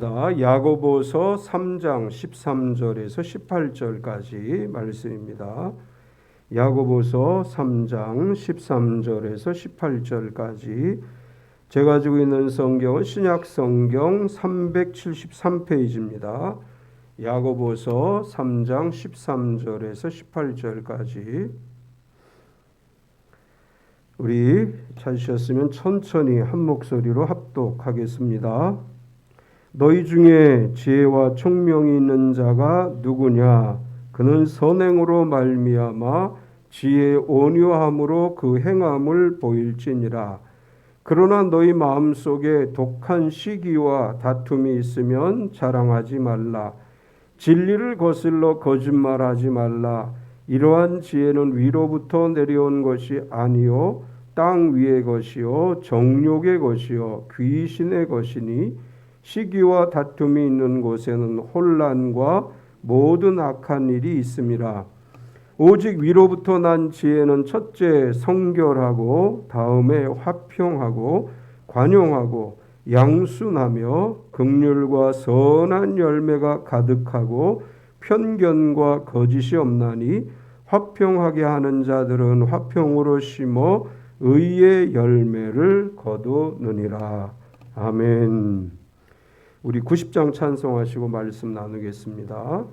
야고보서 3장 13절에서 18절까지 말씀입니다. 야고보서 3장 13절에서 18절까지 제가 가지고 있는 성경은 신약 성경 373페이지입니다. 야고보서 3장 13절에서 18절까지 우리 찾으셨으면 천천히 한 목소리로 합독하겠습니다. 너희 중에 지혜와 총명이 있는 자가 누구냐? 그는 선행으로 말미암아 지혜의 온유함으로 그 행함을 보일지니라. 그러나 너희 마음속에 독한 시기와 다툼이 있으면 자랑하지 말라. 진리를 거슬러 거짓말하지 말라. 이러한 지혜는 위로부터 내려온 것이 아니요 땅 위의 것이요 정욕의 것이요 귀신의 것이니 시기와 다툼이 있는 곳에는 혼란과 모든 악한 일이 있음이라. 오직 위로부터 난 지혜는 첫째 성결하고 다음에 화평하고 관용하고 양순하며 긍휼과 선한 열매가 가득하고 편견과 거짓이 없나니 화평하게 하는 자들은 화평으로 심어 의의 열매를 거두느니라. 아멘. 우리 90장 찬송하시고 말씀 나누겠습니다.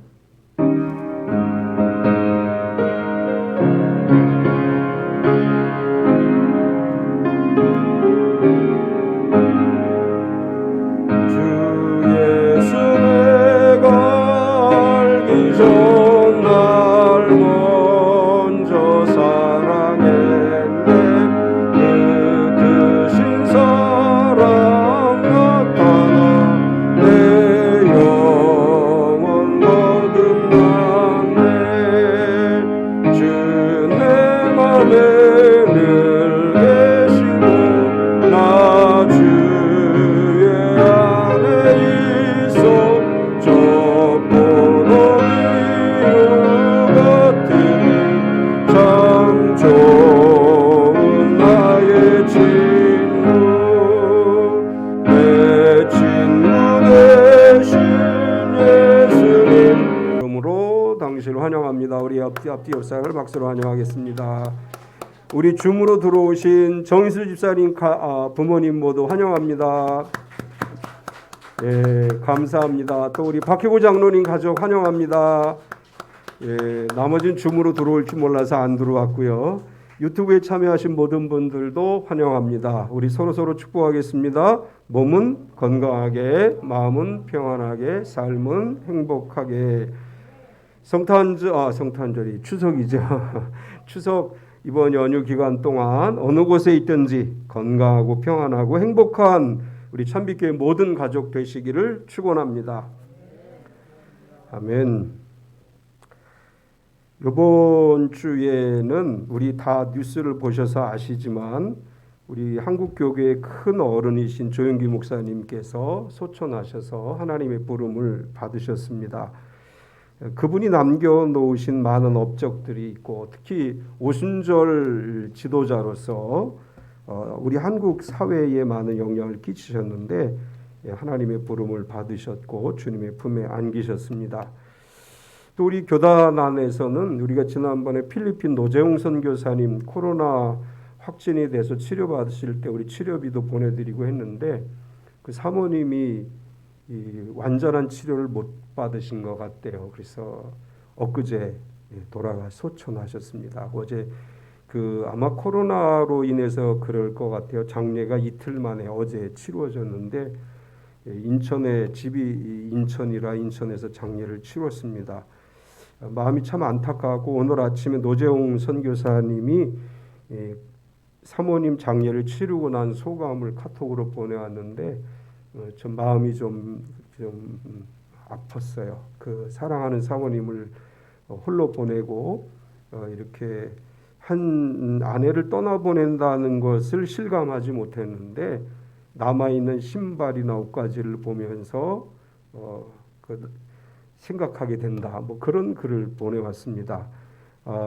주 예수 내가 알기 전 날 먼저 사랑했네. 그 크신 사랑 나타나 내 영혼 거듭났네. 주 내 맘에 늘 계시고 나 주의 안에 있어. 저 보는 이유 같으니 참 좋은 나의 친구, 내 친구 되신 예수님. 그러므로 당신을 환영합니다. 우리 앞뒤 옆 사람을 박수로 환영하겠습니다. 우리 줌으로 들어오신 정희슬 집사님 부모님 모두 환영합니다. 예, 감사합니다. 또 우리 박혜고 장로님 가족 환영합니다. 예, 나머지는 줌으로 들어올지 몰라서 안 들어왔고요. 유튜브에 참여하신 모든 분들도 환영합니다. 우리 서로 축복하겠습니다. 몸은 건강하게, 마음은 평안하게, 삶은 행복하게. 성탄절이 추석이죠. 추석 이번 연휴 기간 동안 어느 곳에 있든지 건강하고 평안하고 행복한 우리 참빛교회 모든 가족 되시기를 축원합니다. 아멘. 이번 주에는 우리 다 뉴스를 보셔서 아시지만 우리 한국교회의 큰 어른이신 조영기 목사님께서 소천하셔서 하나님의 부름을 받으셨습니다. 그분이 남겨놓으신 많은 업적들이 있고 특히 오순절 지도자로서 우리 한국 사회에 많은 영향을 끼치셨는데 하나님의 부름을 받으셨고 주님의 품에 안기셨습니다. 또 우리 교단 안에서는 우리가 지난번에 필리핀 노재웅 선교사님 코로나 확진이 돼서 치료받으실 때 우리 치료비도 보내드리고 했는데 그 사모님이 완전한 치료를 못 받으신 것 같대요. 그래서 엊그제 돌아가 소천하셨습니다. 어제 아마 코로나로 인해서 그럴 것 같아요. 장례가 이틀 만에 어제 치루어졌는데 인천에 집이 인천이라 인천에서 장례를 치렀습니다. 마음이 참 안타깝고 오늘 아침에 노재홍 선교사님이 사모님 장례를 치르고 난 소감을 카톡으로 보내왔는데 좀 마음이 좀 아팠어요. 그 사랑하는 사모님을 홀로 보내고 이렇게 한 아내를 떠나보낸다는 것을 실감하지 못했는데 남아있는 신발이나 옷가지를 보면서 생각하게 된다. 뭐 그런 글을 보내왔습니다.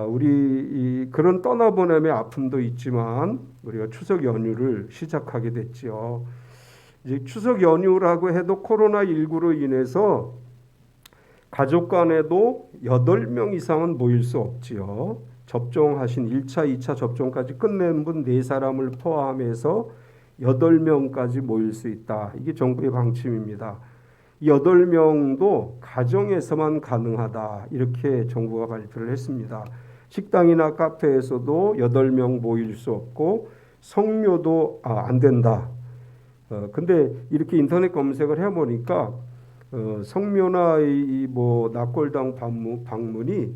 우리 그런 떠나보냄의 아픔도 있지만 우리가 추석 연휴를 시작하게 됐지요. 이제 추석 연휴라고 해도 코로나19로 인해서 가족 간에도 8명 이상은 모일 수 없지요. 접종하신 1차, 2차 접종까지 끝낸 분 4사람을 포함해서 8명까지 모일 수 있다. 이게 정부의 방침입니다. 8명도 가정에서만 가능하다. 이렇게 정부가 발표를 했습니다. 식당이나 카페에서도 8명 모일 수 없고 성묘도 안 된다. 근데 이렇게 인터넷 검색을 해보니까 성묘나 뭐 낙골당 방문이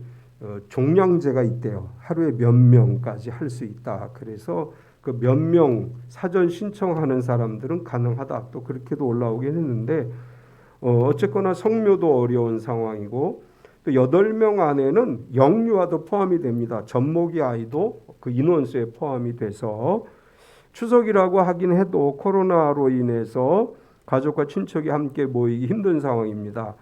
종량제가 있대요. 하루에 몇 명까지 할 수 있다. 그래서 그 몇 명 사전 신청하는 사람들은 가능하다. 또 그렇게도 올라오긴 했는데 어쨌거나 성묘도 어려운 상황이고 또 8명 안에는 영유아도 포함이 됩니다. 젖먹이 아이도 그 인원수에 포함이 돼서 추석이라고 하긴 해도 코로나로 인해서 가족과 친척이 함께 모이기 힘든 상황입니다.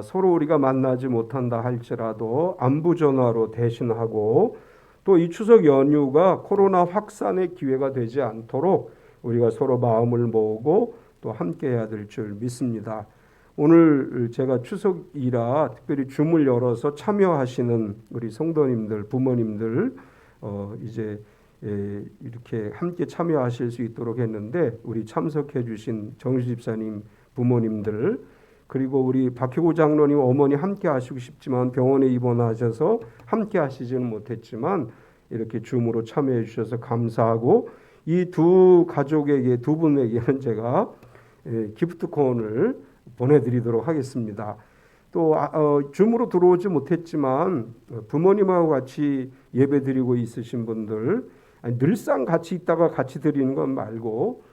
서로 우리가 만나지 못한다 할지라도 안부 전화로 대신하고 또 이 추석 연휴가 코로나 확산의 기회가 되지 않도록 우리가 서로 마음을 모으고 또 함께 해야 될 줄 믿습니다. 오늘 제가 추석이라 특별히 줌을 열어서 참여하시는 우리 성도님들, 부모님들 이제 이렇게 함께 참여하실 수 있도록 했는데 우리 참석해 주신 정유 집사님 부모님들 그리고 우리 박희고 장로님 어머니 함께 하시고 싶지만 병원에 입원하셔서 함께 하시지는 못했지만 이렇게 줌으로 참여해 주셔서 감사하고 이 두 가족에게 두 분에게는 제가 기프트콘을 보내드리도록 하겠습니다. 또 줌으로 들어오지 못했지만 부모님하고 같이 예배드리고 있으신 분들 늘상 같이 있다가 같이 드리는 건 말고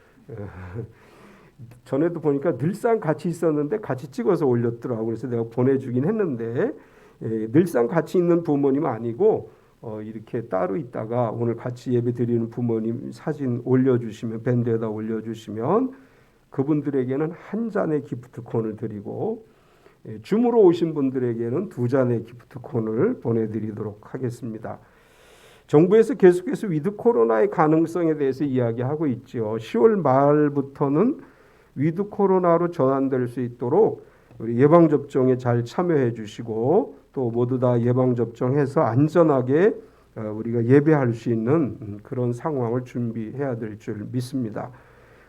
전에도 보니까 늘상 같이 있었는데 같이 찍어서 올렸더라고요. 그래서 내가 보내주긴 했는데 늘상 같이 있는 부모님 아니고 이렇게 따로 있다가 오늘 같이 예배드리는 부모님 사진 올려주시면 밴드에다 올려주시면 그분들에게는 한 잔의 기프트콘을 드리고 줌으로 오신 분들에게는 2잔의 기프트콘을 보내드리도록 하겠습니다. 정부에서 계속해서 위드 코로나의 가능성에 대해서 이야기하고 있죠. 10월 말부터는 위드 코로나로 전환될 수 있도록 우리 예방접종에 잘 참여해 주시고 또 모두 다 예방접종해서 안전하게 우리가 예배할 수 있는 그런 상황을 준비해야 될 줄 믿습니다.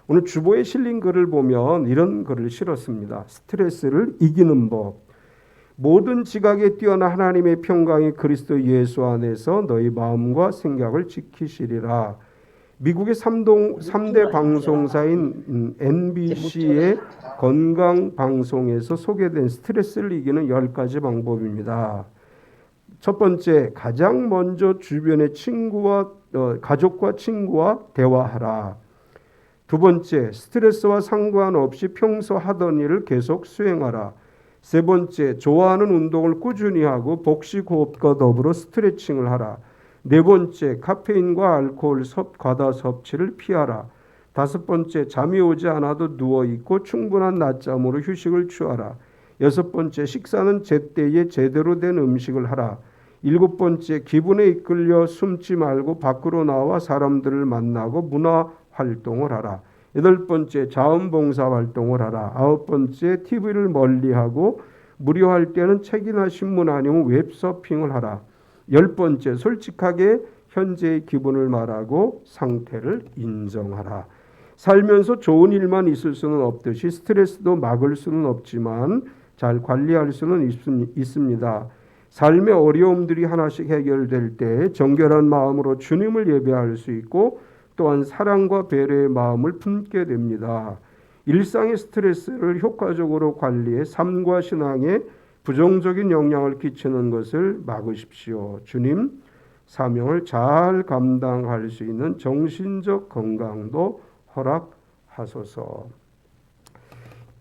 오늘 주보에 실린 글을 보면 이런 글을 실었습니다. 스트레스를 이기는 법. 모든 지각에 뛰어난 하나님의 평강이 그리스도 예수 안에서 너희 마음과 생각을 지키시리라. 미국의 3대 방송사인 NBC의 건강 방송에서 소개된 스트레스를 이기는 10가지 방법입니다. 첫 번째, 가장 먼저 주변의 가족과 친구와 대화하라. 두 번째, 스트레스와 상관없이 평소 하던 일을 계속 수행하라. 세 번째, 좋아하는 운동을 꾸준히 하고 복식 호흡과 더불어 스트레칭을 하라. 네 번째, 카페인과 알코올 과다 섭취를 피하라. 다섯 번째, 잠이 오지 않아도 누워있고 충분한 낮잠으로 휴식을 취하라. 여섯 번째, 식사는 제때에 제대로 된 음식을 하라. 일곱 번째, 기분에 이끌려 숨지 말고 밖으로 나와 사람들을 만나고 문화 활동을 하라. 여덟 번째, 자원봉사 활동을 하라. 아홉 번째, TV를 멀리하고 무료할 때는 책이나 신문 아니면 웹서핑을 하라. 열 번째, 솔직하게 현재의 기분을 말하고 상태를 인정하라. 살면서 좋은 일만 있을 수는 없듯이 스트레스도 막을 수는 없지만 잘 관리할 수는 있습니다. 삶의 어려움들이 하나씩 해결될 때 정결한 마음으로 주님을 예배할 수 있고 또한 사랑과 배려의 마음을 품게 됩니다. 일상의 스트레스를 효과적으로 관리해 삶과 신앙에 부정적인 영향을 끼치는 것을 막으십시오. 주님, 사명을 잘 감당할 수 있는 정신적 건강도 허락하소서.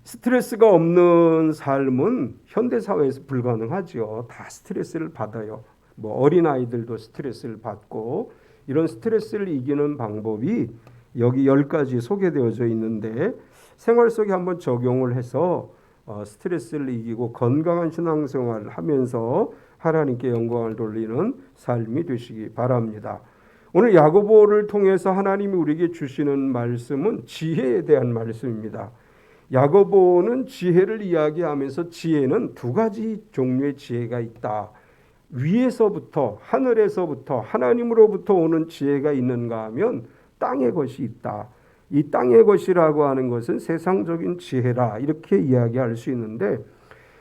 스트레스가 없는 삶은 현대사회에서 불가능하죠. 다 스트레스를 받아요. 어린아이들도 스트레스를 받고 이런 스트레스를 이기는 방법이 여기 10가지 소개되어져 있는데 생활 속에 한번 적용을 해서 스트레스를 이기고 건강한 신앙생활을 하면서 하나님께 영광을 돌리는 삶이 되시기 바랍니다. 오늘 야고보를 통해서 하나님이 우리에게 주시는 말씀은 지혜에 대한 말씀입니다. 야고보는 지혜를 이야기하면서 지혜는 두 가지 종류의 지혜가 있다. 위에서부터 하늘에서부터 하나님으로부터 오는 지혜가 있는가 하면 땅의 것이 있다. 이 땅의 것이라고 하는 것은 세상적인 지혜라 이렇게 이야기할 수 있는데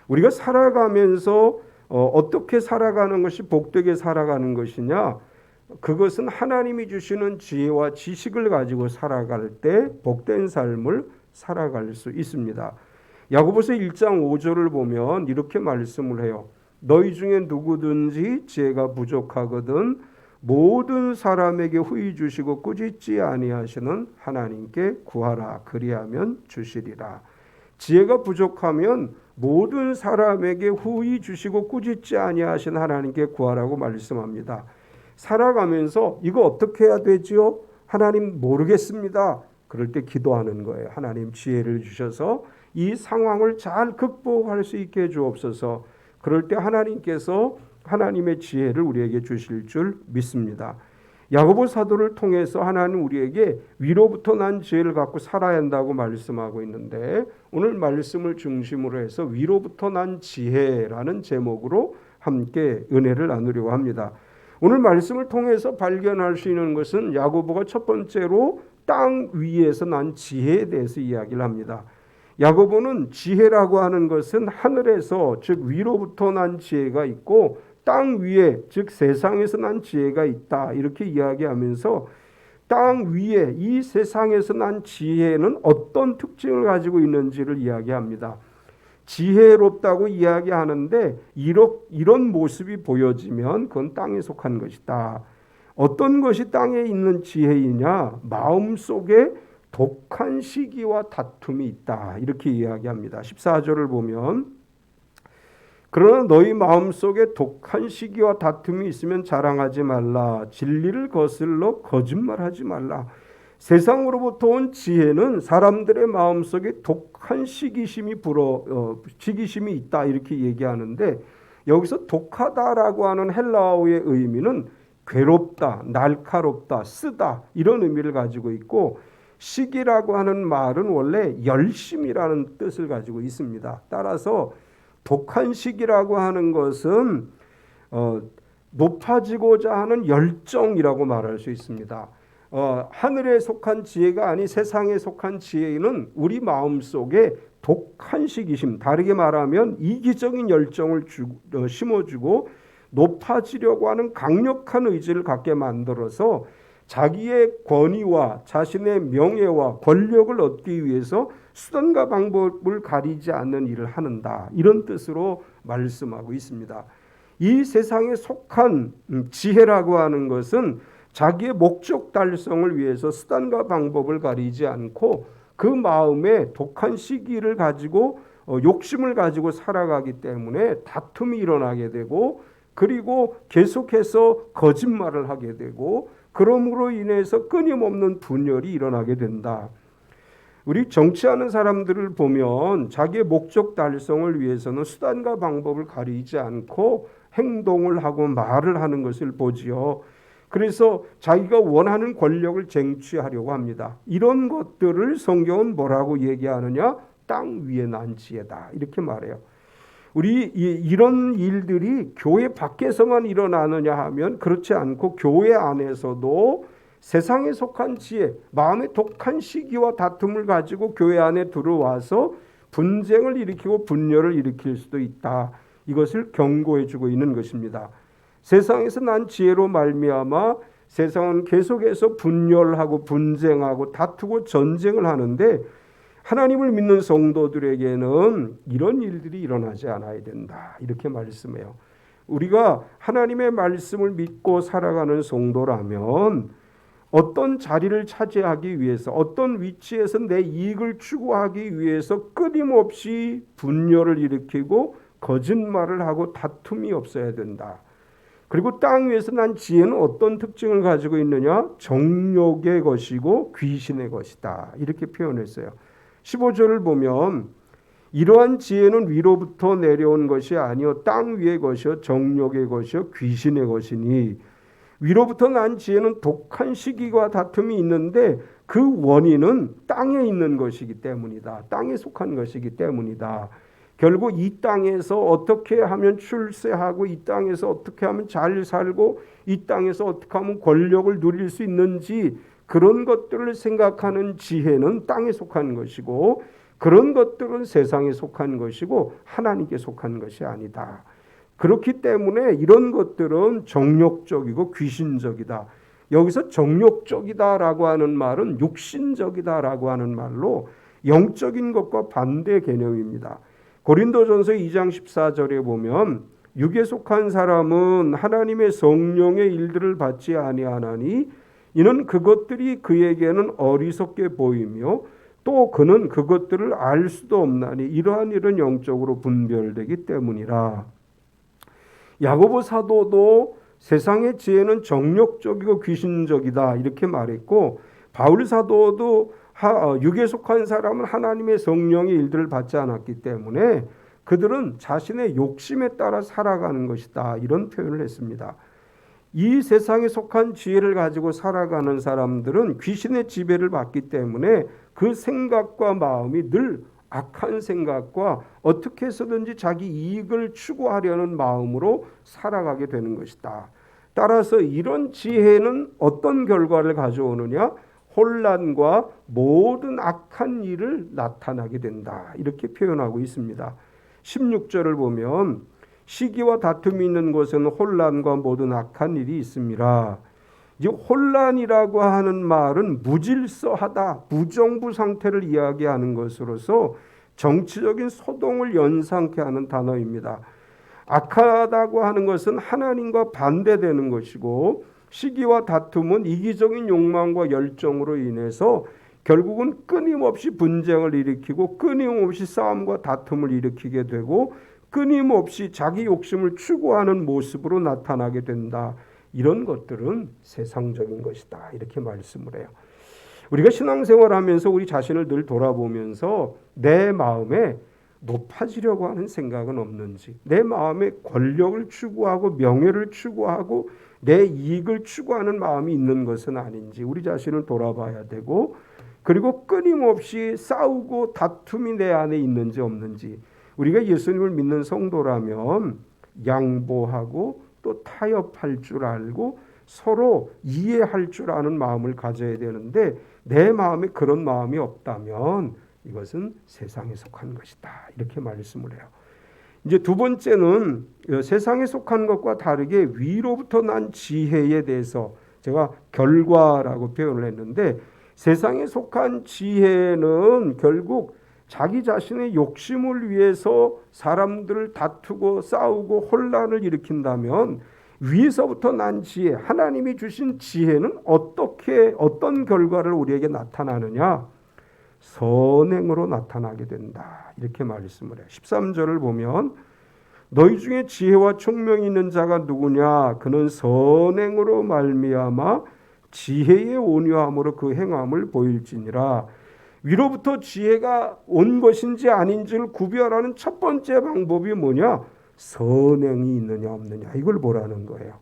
우리가 살아가면서 어떻게 살아가는 것이 복되게 살아가는 것이냐? 그것은 하나님이 주시는 지혜와 지식을 가지고 살아갈 때 복된 삶을 살아갈 수 있습니다. 야고보서 1장 5절을 보면 이렇게 말씀을 해요. 너희 중에 누구든지 지혜가 부족하거든 모든 사람에게 후히 주시고 꾸짖지 아니하시는 하나님께 구하라. 그리하면 주시리라. 지혜가 부족하면 모든 사람에게 후히 주시고 꾸짖지 아니하시는 하나님께 구하라고 말씀합니다. 살아가면서 이거 어떻게 해야 되지요? 하나님 모르겠습니다. 그럴 때 기도하는 거예요. 하나님 지혜를 주셔서 이 상황을 잘 극복할 수 있게 해 주옵소서. 그럴 때 하나님께서 하나님의 지혜를 우리에게 주실 줄 믿습니다. 야고보 사도를 통해서 하나님 우리에게 위로부터 난 지혜를 갖고 살아야 한다고 말씀하고 있는데 오늘 말씀을 중심으로 해서 위로부터 난 지혜라는 제목으로 함께 은혜를 나누려고 합니다. 오늘 말씀을 통해서 발견할 수 있는 것은 야고보가 첫 번째로 땅 위에서 난 지혜에 대해서 이야기를 합니다. 야고보는 지혜라고 하는 것은 하늘에서 즉 위로부터 난 지혜가 있고 땅 위에 즉 세상에서 난 지혜가 있다 이렇게 이야기하면서 땅 위에 이 세상에서 난 지혜는 어떤 특징을 가지고 있는지를 이야기합니다. 지혜롭다고 이야기하는데 이런 모습이 보여지면 그건 땅에 속한 것이다. 어떤 것이 땅에 있는 지혜이냐? 마음속에 독한 시기와 다툼이 있다. 이렇게 이야기합니다. 14절을 보면 그러나 너희 마음속에 독한 시기와 다툼이 있으면 자랑하지 말라. 진리를 거슬러 거짓말하지 말라. 세상으로부터 온 지혜는 사람들의 마음속에 독한 시기심이 있다 이렇게 얘기하는데 여기서 독하다라고 하는 헬라어의 의미는 괴롭다, 날카롭다, 쓰다 이런 의미를 가지고 있고 시기라고 하는 말은 원래 열심이라는 뜻을 가지고 있습니다. 따라서 독한 시기라고 하는 것은 높아지고자 하는 열정이라고 말할 수 있습니다. 하늘에 속한 지혜가 아닌 세상에 속한 지혜는 우리 마음속에 독한 시기심, 다르게 말하면 이기적인 열정을 심어주고 높아지려고 하는 강력한 의지를 갖게 만들어서 자기의 권위와 자신의 명예와 권력을 얻기 위해서 수단과 방법을 가리지 않는 일을 하는다. 이런 뜻으로 말씀하고 있습니다. 이 세상에 속한 지혜라고 하는 것은 자기의 목적 달성을 위해서 수단과 방법을 가리지 않고 그 마음에 독한 시기를 가지고 욕심을 가지고 살아가기 때문에 다툼이 일어나게 되고 그리고 계속해서 거짓말을 하게 되고 그러므로 인해서 끊임없는 분열이 일어나게 된다. 우리 정치하는 사람들을 보면 자기의 목적 달성을 위해서는 수단과 방법을 가리지 않고 행동을 하고 말을 하는 것을 보지요. 그래서 자기가 원하는 권력을 쟁취하려고 합니다. 이런 것들을 성경은 뭐라고 얘기하느냐? 땅 위에 난 지혜다. 이렇게 말해요. 우리 이런 일들이 교회 밖에서만 일어나느냐 하면 그렇지 않고 교회 안에서도 세상에 속한 지혜, 마음의 독한 시기와 다툼을 가지고 교회 안에 들어와서 분쟁을 일으키고 분열을 일으킬 수도 있다. 이것을 경고해 주고 있는 것입니다. 세상에서 난 지혜로 말미암아 세상은 계속해서 분열하고 분쟁하고 다투고 전쟁을 하는데 하나님을 믿는 성도들에게는 이런 일들이 일어나지 않아야 된다. 이렇게 말씀해요. 우리가 하나님의 말씀을 믿고 살아가는 성도라면 어떤 자리를 차지하기 위해서 어떤 위치에서 내 이익을 추구하기 위해서 끊임없이 분열을 일으키고 거짓말을 하고 다툼이 없어야 된다. 그리고 땅 위에서 난 지혜는 어떤 특징을 가지고 있느냐? 정욕의 것이고 귀신의 것이다. 이렇게 표현했어요. 15절을 보면 이러한 지혜는 위로부터 내려온 것이 아니요 땅 위의 것이요 정욕의 것이요 귀신의 것이니 위로부터 난 지혜는 독한 시기와 다툼이 있는데 그 원인은 땅에 있는 것이기 때문이다. 땅에 속한 것이기 때문이다. 결국 이 땅에서 어떻게 하면 출세하고 이 땅에서 어떻게 하면 잘 살고 이 땅에서 어떻게 하면 권력을 누릴 수 있는지 그런 것들을 생각하는 지혜는 땅에 속한 것이고 그런 것들은 세상에 속한 것이고 하나님께 속한 것이 아니다. 그렇기 때문에 이런 것들은 정욕적이고 귀신적이다. 여기서 정욕적이다라고 하는 말은 육신적이다라고 하는 말로 영적인 것과 반대 개념입니다. 고린도전서 2장 14절에 보면 육에 속한 사람은 하나님의 성령의 일들을 받지 아니하나니 이는 그것들이 그에게는 어리석게 보이며 또 그는 그것들을 알 수도 없나니 이러한 일은 영적으로 분별되기 때문이라. 야고보 사도도 세상의 지혜는 정욕적이고 귀신적이다 이렇게 말했고 바울 사도도 육에 속한 사람은 하나님의 성령의 일들을 받지 않았기 때문에 그들은 자신의 욕심에 따라 살아가는 것이다 이런 표현을 했습니다. 이 세상에 속한 지혜를 가지고 살아가는 사람들은 귀신의 지배를 받기 때문에 그 생각과 마음이 늘 악한 생각과 어떻게 해서든지 자기 이익을 추구하려는 마음으로 살아가게 되는 것이다. 따라서 이런 지혜는 어떤 결과를 가져오느냐? 혼란과 모든 악한 일을 나타나게 된다. 이렇게 표현하고 있습니다. 16절을 보면 시기와 다툼이 있는 곳에는 혼란과 모든 악한 일이 있습니다. 이 혼란이라고 하는 말은 무질서하다, 무정부 상태를 이야기하는 것으로서 정치적인 소동을 연상케 하는 단어입니다. 악하다고 하는 것은 하나님과 반대되는 것이고 시기와 다툼은 이기적인 욕망과 열정으로 인해서 결국은 끊임없이 분쟁을 일으키고 끊임없이 싸움과 다툼을 일으키게 되고 끊임없이 자기 욕심을 추구하는 모습으로 나타나게 된다. 이런 것들은 세상적인 것이다. 이렇게 말씀을 해요. 우리가 신앙생활하면서 우리 자신을 늘 돌아보면서 내 마음에 높아지려고 하는 생각은 없는지, 내 마음에 권력을 추구하고 명예를 추구하고 내 이익을 추구하는 마음이 있는 것은 아닌지 우리 자신을 돌아봐야 되고 그리고 끊임없이 싸우고 다툼이 내 안에 있는지 없는지 우리가 예수님을 믿는 성도라면 양보하고 또 타협할 줄 알고 서로 이해할 줄 아는 마음을 가져야 되는데 내 마음에 그런 마음이 없다면 이것은 세상에 속한 것이다. 이렇게 말씀을 해요. 이제 두 번째는 세상에 속한 것과 다르게 위로부터 난 지혜에 대해서 제가 결과라고 표현을 했는데 세상에 속한 지혜는 결국 자기 자신의 욕심을 위해서 사람들을 다투고 싸우고 혼란을 일으킨다면 위에서부터 난 지혜, 하나님이 주신 지혜는 어떤 결과를 우리에게 나타나느냐? 선행으로 나타나게 된다. 이렇게 말씀을 해요. 13절을 보면 너희 중에 지혜와 총명이 있는 자가 누구냐? 그는 선행으로 말미암아 지혜의 온유함으로 그 행함을 보일지니라. 위로부터 지혜가 온 것인지 아닌지를 구별하는 첫 번째 방법이 뭐냐? 선행이 있느냐 없느냐 이걸 보라는 거예요.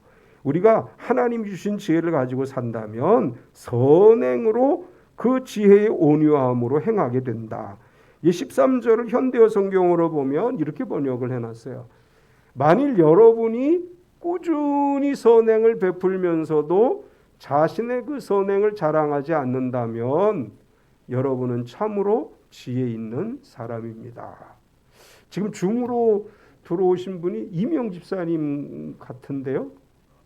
우리가 하나님이 주신 지혜를 가지고 산다면 선행으로 그 지혜의 온유함으로 행하게 된다. 이 13절을 현대어 성경으로 보면 이렇게 번역을 해놨어요. 만일 여러분이 꾸준히 선행을 베풀면서도 자신의 그 선행을 자랑하지 않는다면 여러분은 참으로 지혜 있는 사람입니다. 지금 줌으로 들어오신 분이 이명 집사님 같은데요.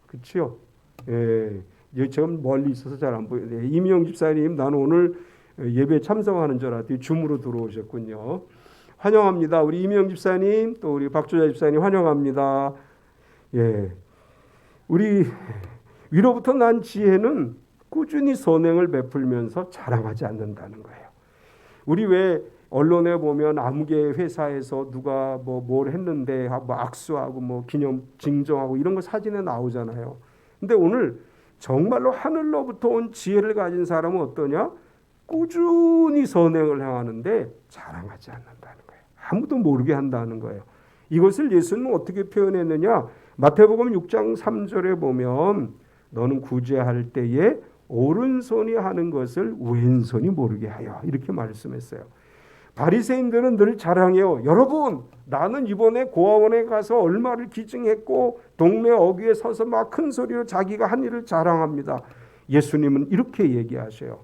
그렇죠? 예. 제가 멀리 있어서 잘 안 보여요. 이명 집사님, 나는 오늘 예배 참석하는 줄 알았더니 줌으로 들어오셨군요. 환영합니다. 우리 이명 집사님, 또 우리 박조자 집사님 환영합니다. 예. 우리 위로부터 난 지혜는 꾸준히 선행을 베풀면서 자랑하지 않는다는 거예요. 우리 왜 언론에 보면 아무개 회사에서 누가 뭘 했는데 악수하고 기념 증정하고 이런 거 사진에 나오잖아요. 근데 오늘 정말로 하늘로부터 온 지혜를 가진 사람은 어떠냐? 꾸준히 선행을 행하는데 자랑하지 않는다는 거예요. 아무도 모르게 한다는 거예요. 이것을 예수님은 어떻게 표현했느냐? 마태복음 6장 3절에 보면 너는 구제할 때에 오른손이 하는 것을 왼손이 모르게 하여 이렇게 말씀했어요. 바리새인들은 늘 자랑해요. 여러분, 나는 이번에 고아원에 가서 얼마를 기증했고 동네 어귀에 서서 막 큰 소리로 자기가 한 일을 자랑합니다. 예수님은 이렇게 얘기하셔요.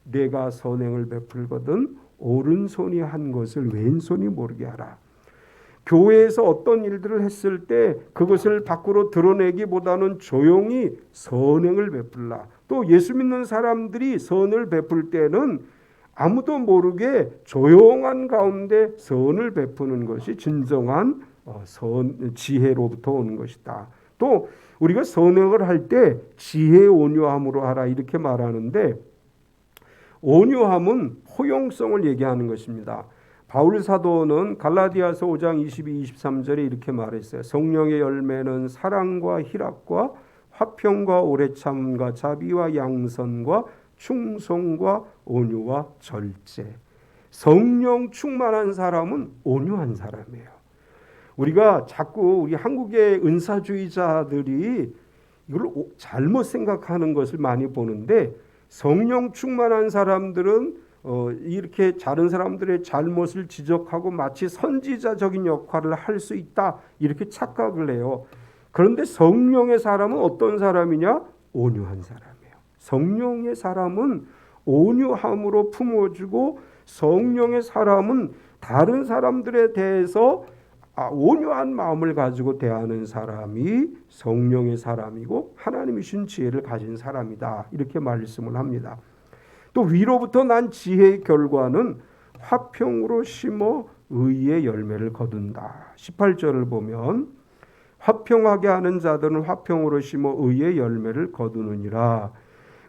내가 선행을 베풀거든 오른손이 한 것을 왼손이 모르게 하라. 교회에서 어떤 일들을 했을 때 그것을 밖으로 드러내기보다는 조용히 선행을 베풀라. 또 예수 믿는 사람들이 선을 베풀 때는 아무도 모르게 조용한 가운데 선을 베푸는 것이 진정한 지혜로부터 오는 것이다. 또 우리가 선행을 할 때 지혜 온유함으로 하라 이렇게 말하는데, 온유함은 포용성을 얘기하는 것입니다. 바울 사도는 갈라디아서 5장 22, 23절에 이렇게 말했어요. 성령의 열매는 사랑과 희락과 화평과 오래 참음과 자비와 양선과 충성과 온유와 절제. 성령 충만한 사람은 온유한 사람이에요. 우리가 자꾸 우리 한국의 은사주의자들이 이걸 잘못 생각하는 것을 많이 보는데, 성령 충만한 사람들은 이렇게 다른 사람들의 잘못을 지적하고 마치 선지자적인 역할을 할 수 있다 이렇게 착각을 해요. 그런데 성령의 사람은 어떤 사람이냐? 온유한 사람이에요. 성령의 사람은 온유함으로 품어주고, 성령의 사람은 다른 사람들에 대해서 온유한 마음을 가지고 대하는 사람이 성령의 사람이고 하나님이 주신 지혜를 가진 사람이다 이렇게 말씀을 합니다. 또 위로부터 난 지혜의 결과는 화평으로 심어 의의 열매를 거둔다. 18절을 보면 화평하게 하는 자들은 화평으로 심어 의의 열매를 거두느니라.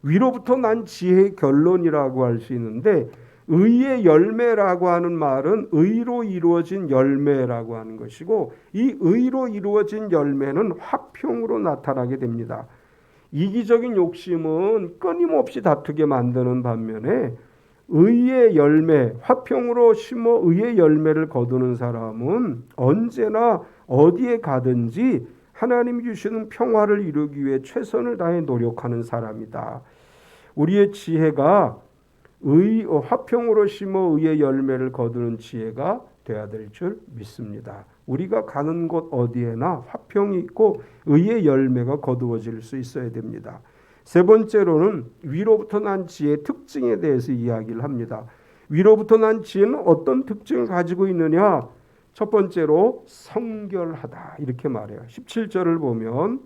위로부터 난 지혜의 결론이라고 할 수 있는데, 의의 열매라고 하는 말은 의로 이루어진 열매라고 하는 것이고, 이 의로 이루어진 열매는 화평으로 나타나게 됩니다. 이기적인 욕심은 끊임없이 다투게 만드는 반면에 의의 열매, 화평으로 심어 의의 열매를 거두는 사람은 언제나 어디에 가든지 하나님이 주시는 평화를 이루기 위해 최선을 다해 노력하는 사람이다. 우리의 지혜가 화평으로 심어 의의 열매를 거두는 지혜가 되어야 될 줄 믿습니다. 우리가 가는 곳 어디에나 화평이 있고 의의 열매가 거두어질 수 있어야 됩니다. 세 번째로는 위로부터 난 지혜의 특징에 대해서 이야기를 합니다. 위로부터 난 지혜는 어떤 특징을 가지고 있느냐? 첫 번째로 성결하다 이렇게 말해요. 17절을 보면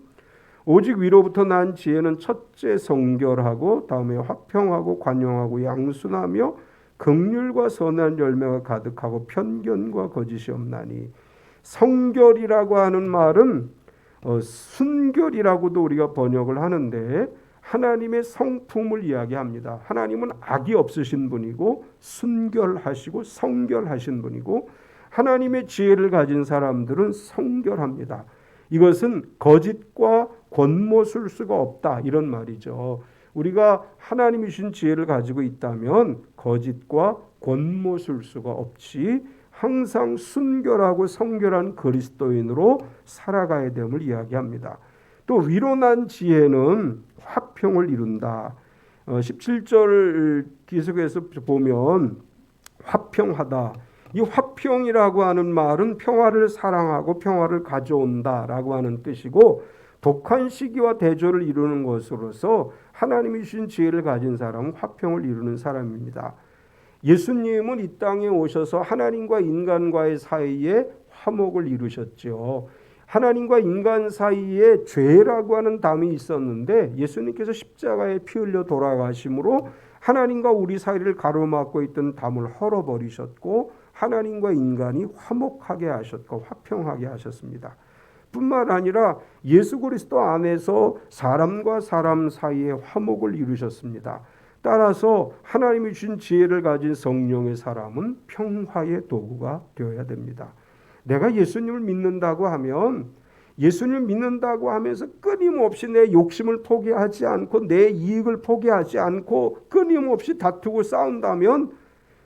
오직 위로부터 난 지혜는 첫째 성결하고 다음에 화평하고 관용하고 양순하며 긍휼과 선한 열매가 가득하고 편견과 거짓이 없나니. 성결이라고 하는 말은 순결이라고도 우리가 번역을 하는데 하나님의 성품을 이야기합니다. 하나님은 악이 없으신 분이고 순결하시고 성결하신 분이고, 하나님의 지혜를 가진 사람들은 성결합니다. 이것은 거짓과 권모술 수가 없다 이런 말이죠. 우리가 하나님이 주신 지혜를 가지고 있다면 거짓과 권모술 수가 없이 항상 순결하고 성결한 그리스도인으로 살아가야 됨을 이야기합니다. 또 위로 난 지혜는 화평을 이룬다. 17절 계속해서 보면 화평하다. 이 화평이라고 하는 말은 평화를 사랑하고 평화를 가져온다라고 하는 뜻이고, 독한 시기와 대조를 이루는 것으로서 하나님이 주신 지혜를 가진 사람은 화평을 이루는 사람입니다. 예수님은 이 땅에 오셔서 하나님과 인간과의 사이에 화목을 이루셨죠. 하나님과 인간 사이에 죄라고 하는 담이 있었는데 예수님께서 십자가에 피 흘려 돌아가심으로 하나님과 우리 사이를 가로막고 있던 담을 헐어버리셨고, 하나님과 인간이 화목하게 하셨고 화평하게 하셨습니다. 뿐만 아니라 예수 그리스도 안에서 사람과 사람 사이에 화목을 이루셨습니다. 따라서 하나님이 주신 지혜를 가진 성령의 사람은 평화의 도구가 되어야 됩니다. 내가 예수님을 믿는다고 하면 예수님을 믿는다고 하면서 끊임없이 내 욕심을 포기하지 않고 내 이익을 포기하지 않고 끊임없이 다투고 싸운다면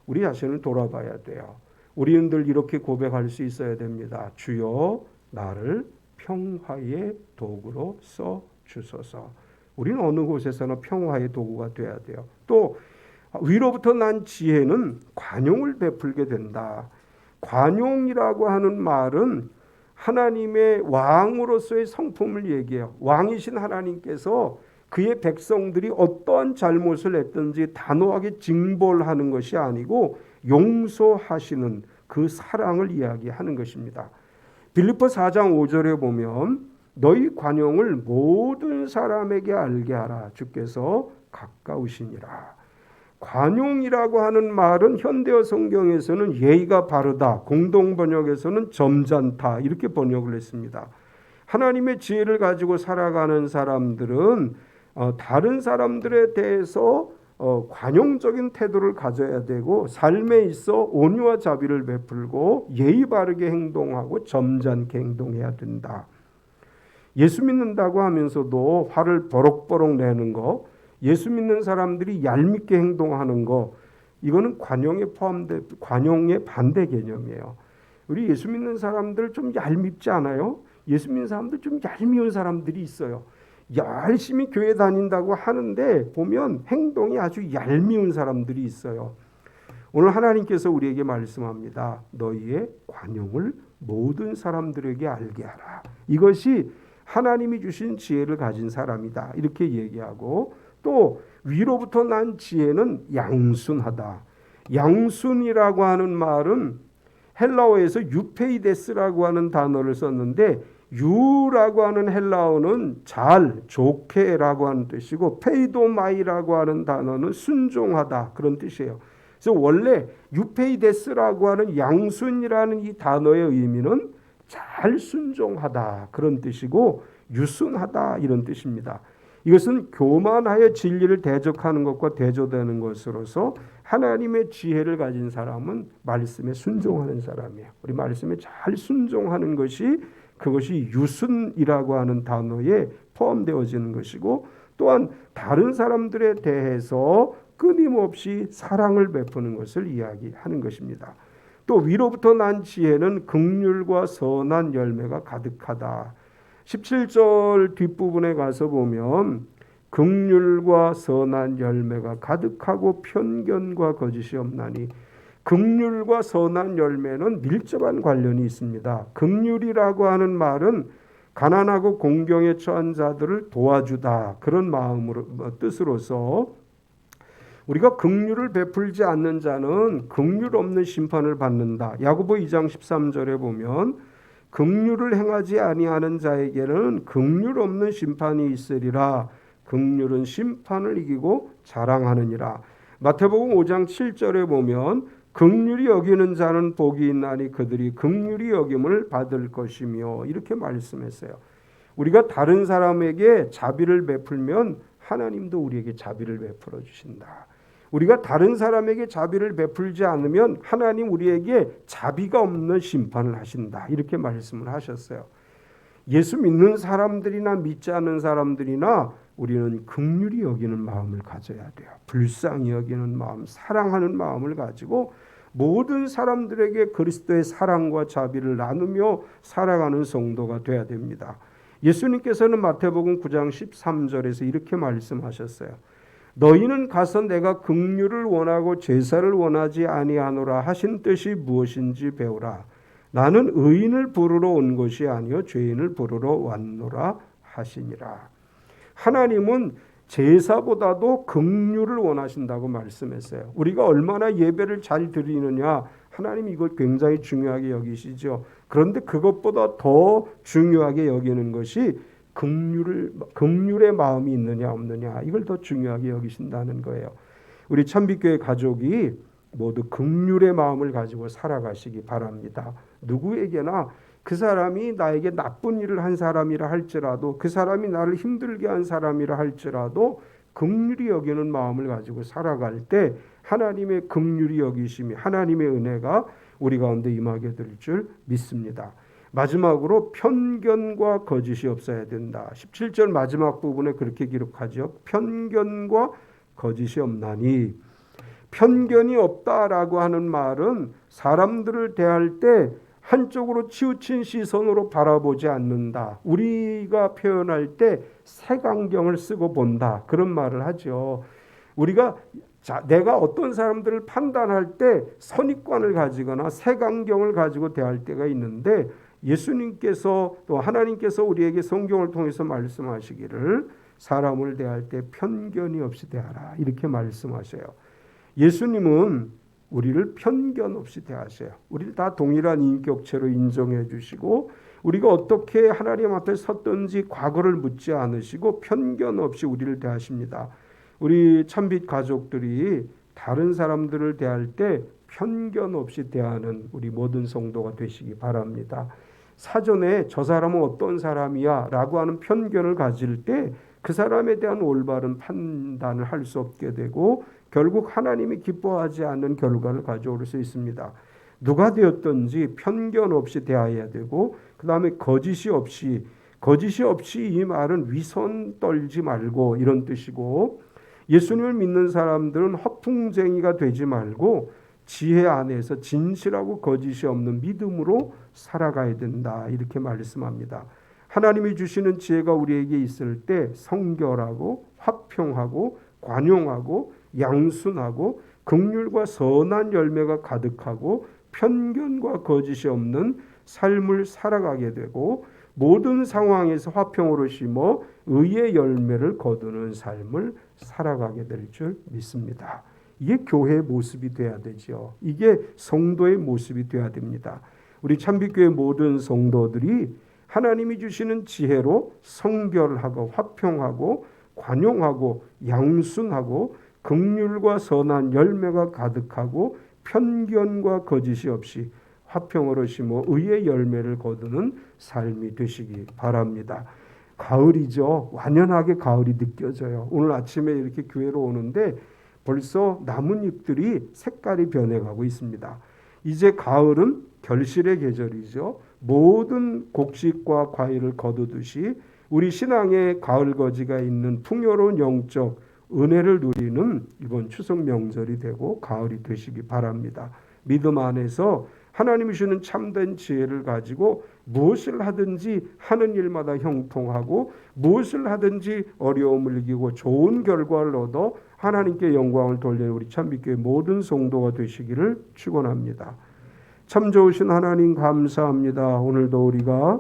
우리 자신을 돌아봐야 돼요. 우리는 늘 이렇게 고백할 수 있어야 됩니다. 주여 나를 평화의 도구로 써 주소서. 우리는 어느 곳에서나 평화의 도구가 돼야 돼요. 또 위로부터 난 지혜는 관용을 베풀게 된다. 관용이라고 하는 말은 하나님의 왕으로서의 성품을 얘기해요. 왕이신 하나님께서 그의 백성들이 어떠한 잘못을 했든지 단호하게 징벌하는 것이 아니고 용서하시는 그 사랑을 이야기하는 것입니다. 빌립보 4장 5절에 보면 너희 관용을 모든 사람에게 알게 하라. 주께서 가까우시니라. 관용이라고 하는 말은 현대어 성경에서는 예의가 바르다, 공동번역에서는 점잖다 이렇게 번역을 했습니다. 하나님의 지혜를 가지고 살아가는 사람들은 다른 사람들에 대해서 관용적인 태도를 가져야 되고 삶에 있어 온유와 자비를 베풀고 예의 바르게 행동하고 점잖게 행동해야 된다. 예수 믿는다고 하면서도 화를 버럭버럭 내는 거, 예수 믿는 사람들이 얄밉게 행동하는 거, 이거는 관용의 반대 개념이에요. 우리 예수 믿는 사람들 좀 얄밉지 않아요? 예수 믿는 사람들 좀 얄미운 사람들이 있어요. 열심히 교회 다닌다고 하는데 보면 행동이 아주 얄미운 사람들이 있어요. 오늘 하나님께서 우리에게 말씀합니다. 너희의 관용을 모든 사람들에게 알게 하라. 이것이 하나님이 주신 지혜를 가진 사람이다. 이렇게 얘기하고 또 위로부터 난 지혜는 양순하다. 양순이라고 하는 말은 헬라어에서 유페이데스라고 하는 단어를 썼는데 유라고 하는 헬라어는 잘, 좋게라고 하는 뜻이고 페이도마이라고 하는 단어는 순종하다 그런 뜻이에요. 그래서 원래 유페이데스라고 하는 양순이라는 이 단어의 의미는 잘 순종하다 그런 뜻이고 유순하다 이런 뜻입니다. 이것은 교만하여 진리를 대적하는 것과 대조되는 것으로서 하나님의 지혜를 가진 사람은 말씀에 순종하는 사람이에요. 우리 말씀에 잘 순종하는 것이 그것이 유순이라고 하는 단어에 포함되어지는 것이고 또한 다른 사람들에 대해서 끊임없이 사랑을 베푸는 것을 이야기하는 것입니다. 또 위로부터 난 지혜는 긍휼과 선한 열매가 가득하다. 17절 뒷부분에 가서 보면 긍휼과 선한 열매가 가득하고 편견과 거짓이 없나니 긍휼과 선한 열매는 밀접한 관련이 있습니다. 긍휼이라고 하는 말은 가난하고 공경에 처한 자들을 도와주다 그런 뜻으로서 우리가 긍휼을 베풀지 않는 자는 긍휼 없는 심판을 받는다. 야고보 2장 13절에 보면 긍휼을 행하지 아니하는 자에게는 긍휼 없는 심판이 있으리라. 긍휼은 심판을 이기고 자랑하느니라. 마태복음 5장 7절에 보면 긍휼히 여기는 자는 복이 있나니 그들이 긍휼히 여김을 받을 것이며 이렇게 말씀했어요. 우리가 다른 사람에게 자비를 베풀면 하나님도 우리에게 자비를 베풀어 주신다. 우리가 다른 사람에게 자비를 베풀지 않으면 하나님 우리에게 자비가 없는 심판을 하신다. 이렇게 말씀을 하셨어요. 예수 믿는 사람들이나 믿지 않는 사람들이나 우리는 긍휼히 여기는 마음을 가져야 돼요. 불쌍히 여기는 마음, 사랑하는 마음을 가지고 모든 사람들에게 그리스도의 사랑과 자비를 나누며 살아가는 성도가 돼야 됩니다. 예수님께서는 마태복음 9장 13절에서 이렇게 말씀하셨어요. 너희는 가서 내가 긍휼을 원하고 제사를 원하지 아니하노라 하신 뜻이 무엇인지 배우라. 나는 의인을 부르러 온 것이 아니요 죄인을 부르러 왔노라 하시니라. 하나님은 제사보다도 긍휼을 원하신다고 말씀했어요. 우리가 얼마나 예배를 잘 드리느냐 하나님 이걸 굉장히 중요하게 여기시죠. 그런데 그것보다 더 중요하게 여기는 것이 긍휼의 마음이 있느냐 없느냐 이걸 더 중요하게 여기신다는 거예요. 우리 찬빛교회 가족이 모두 긍휼의 마음을 가지고 살아가시기 바랍니다. 누구에게나 그 사람이 나에게 나쁜 일을 한 사람이라 할지라도 그 사람이 나를 힘들게 한 사람이라 할지라도 긍휼히 여기는 마음을 가지고 살아갈 때 하나님의 긍휼히 여기심이 하나님의 은혜가 우리 가운데 임하게 될 줄 믿습니다. 마지막으로 편견과 거짓이 없어야 된다. 17절 마지막 부분에 그렇게 기록하죠. 편견과 거짓이 없나니 편견이 없다라고 하는 말은 사람들을 대할 때 한쪽으로 치우친 시선으로 바라보지 않는다. 우리가 표현할 때 색안경을 쓰고 본다. 그런 말을 하죠. 우리가 내가 어떤 사람들을 판단할 때 선입관을 가지거나 색안경을 가지고 대할 때가 있는데, 예수님께서 또 하나님께서 우리에게 성경을 통해서 말씀하시기를 사람을 대할 때 편견이 없이 대하라, 이렇게 말씀하셔요. 예수님은 우리를 편견 없이 대하셔요. 우리를 다 동일한 인격체로 인정해 주시고, 우리가 어떻게 하나님 앞에 섰던지 과거를 묻지 않으시고 편견 없이 우리를 대하십니다. 우리 참빛 가족들이 다른 사람들을 대할 때 편견 없이 대하는 우리 모든 성도가 되시기 바랍니다. 사전에 저 사람은 어떤 사람이야 라고 하는 편견을 가질 때 그 사람에 대한 올바른 판단을 할 수 없게 되고 결국 하나님이 기뻐하지 않는 결과를 가져올 수 있습니다. 누가 되었든지 편견 없이 대해야 되고, 그 다음에 거짓이 없이 이 말은 위선 떨지 말고 이런 뜻이고, 예수님을 믿는 사람들은 허풍쟁이가 되지 말고 지혜 안에서 진실하고 거짓이 없는 믿음으로 살아가야 된다, 이렇게 말씀합니다. 하나님이 주시는 지혜가 우리에게 있을 때 성결하고 화평하고 관용하고 양순하고 긍휼과 선한 열매가 가득하고 편견과 거짓이 없는 삶을 살아가게 되고, 모든 상황에서 화평으로 심어 의의 열매를 거두는 삶을 살아가게 될 줄 믿습니다. 이게 교회의 모습이 돼야 되죠. 이게 성도의 모습이 돼야 됩니다. 우리 참빛교회 모든 성도들이 하나님이 주시는 지혜로 성결하고 화평하고 관용하고 양순하고 긍휼과 선한 열매가 가득하고 편견과 거짓이 없이 화평으로 심어 의의 열매를 거두는 삶이 되시기 바랍니다. 가을이죠. 완연하게 가을이 느껴져요. 오늘 아침에 이렇게 교회로 오는데 벌써 나뭇잎들이 색깔이 변해가고 있습니다. 이제 가을은 결실의 계절이죠. 모든 곡식과 과일을 거두듯이 우리 신앙의 가을거지가 있는 풍요로운 영적 은혜를 누리는 이번 추석 명절이 되고 가을이 되시기 바랍니다. 믿음 안에서 하나님이 주는 참된 지혜를 가지고 무엇을 하든지 하는 일마다 형통하고 무엇을 하든지 어려움을 이기고 좋은 결과를 얻어 하나님께 영광을 돌리는 우리 참빛교회 모든 성도가 되시기를 축원합니다. 참 좋으신 하나님 감사합니다. 오늘도 우리가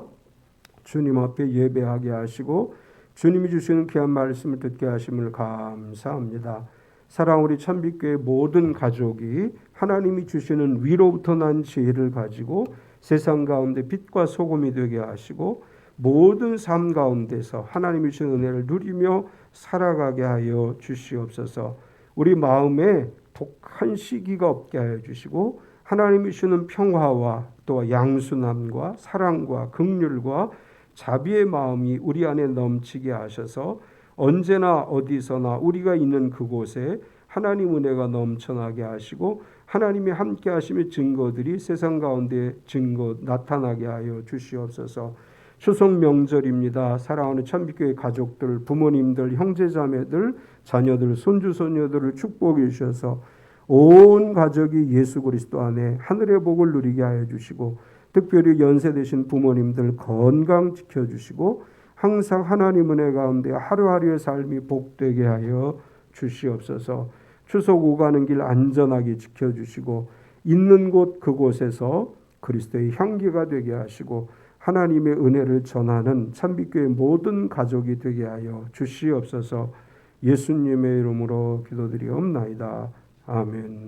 주님 앞에 예배하게 하시고 주님이 주시는 귀한 말씀을 듣게 하심을 감사합니다. 사랑 우리 참빛교회 모든 가족이 하나님이 주시는 위로부터 난 지혜를 가지고 세상 가운데 빛과 소금이 되게 하시고 모든 삶 가운데서 하나님이 주신 은혜를 누리며 살아가게 하여 주시옵소서. 우리 마음에 독한 시기가 없게 하여 주시고 하나님이 주시는 평화와 또 양순함과 사랑과 긍휼과 자비의 마음이 우리 안에 넘치게 하셔서 언제나 어디서나 우리가 있는 그곳에 하나님 은혜가 넘쳐나게 하시고 하나님이 함께 하심의 증거들이 세상 가운데 나타나게 하여 주시옵소서. 추석 명절입니다. 사랑하는 참빛교회 가족들, 부모님들, 형제자매들, 자녀들, 손주손녀들을 축복해 주셔서 온 가족이 예수 그리스도 안에 하늘의 복을 누리게 하여 주시고 특별히 연세 되신 부모님들 건강 지켜주시고 항상 하나님 은혜 가운데 하루하루의 삶이 복되게 하여 주시옵소서. 추석 오가는 길 안전하게 지켜주시고 있는 곳 그곳에서 그리스도의 향기가 되게 하시고 하나님의 은혜를 전하는 참빛교회 모든 가족이 되게 하여 주시옵소서. 예수님의 이름으로 기도드리옵나이다. 아멘.